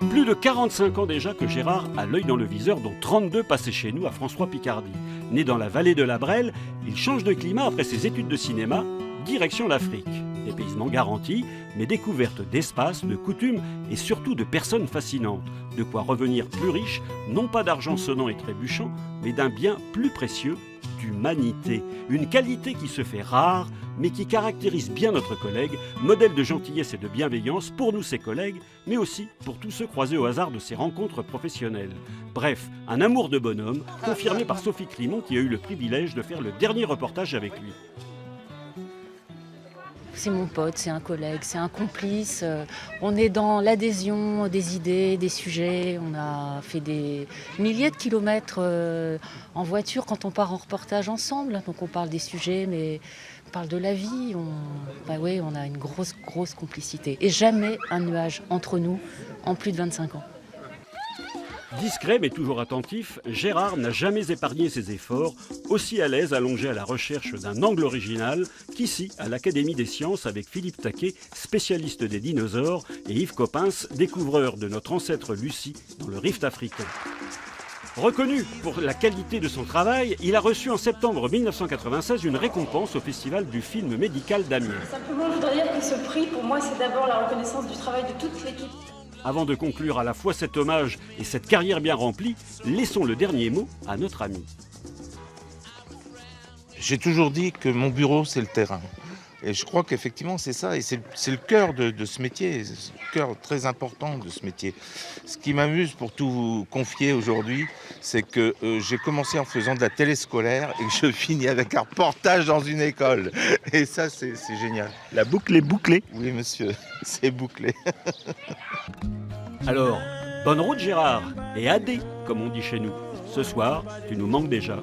Plus de 45 ans déjà que Gérard a l'œil dans le viseur, dont 32 passés chez nous à François-Picardie. Né dans la vallée de la Brelle, il change de climat après ses études de cinéma, direction l'Afrique. Dépaysement garanti, mais découverte d'espaces, de coutumes et surtout de personnes fascinantes. De quoi revenir plus riche, non pas d'argent sonnant et trébuchant, mais d'un bien plus précieux, d'humanité. Une qualité qui se fait rare, mais qui caractérise bien notre collègue, modèle de gentillesse et de bienveillance pour nous ses collègues, mais aussi pour tous ceux croisés au hasard de ses rencontres professionnelles. Bref, un amour de bonhomme, confirmé par Sophie Climont qui a eu le privilège de faire le dernier reportage avec lui. C'est mon pote, c'est un collègue, c'est un complice. On est dans l'adhésion des idées, des sujets. On a fait des milliers de kilomètres en voiture quand on part en reportage ensemble. Donc on parle des sujets, mais on parle de la vie. On a une grosse complicité. Et jamais un nuage entre nous en plus de 25 ans. Discret mais toujours attentif, Gérard n'a jamais épargné ses efforts, aussi à l'aise allongé à la recherche d'un angle original qu'ici à l'Académie des sciences avec Philippe Taquet, spécialiste des dinosaures, et Yves Coppens, découvreur de notre ancêtre Lucie dans le rift africain. Reconnu pour la qualité de son travail, il a reçu en septembre 1996 une récompense au Festival du film médical d'Amiens. Simplement, je voudrais dire que ce prix, pour moi, c'est d'abord la reconnaissance du travail de toute l'équipe. Avant de conclure à la fois cet hommage et cette carrière bien remplie, laissons le dernier mot à notre ami. J'ai toujours dit que mon bureau, c'est le terrain. Et je crois qu'effectivement, c'est ça. Et c'est le cœur de ce métier, c'est le cœur très important de ce métier. Ce qui m'amuse, pour tout vous confier aujourd'hui, c'est que j'ai commencé en faisant de la télé scolaire et que je finis avec un reportage dans une école. Et ça, c'est génial. La boucle est bouclée. Oui, monsieur, c'est bouclé. Alors, bonne route Gérard, et adé, comme on dit chez nous. Ce soir, tu nous manques déjà.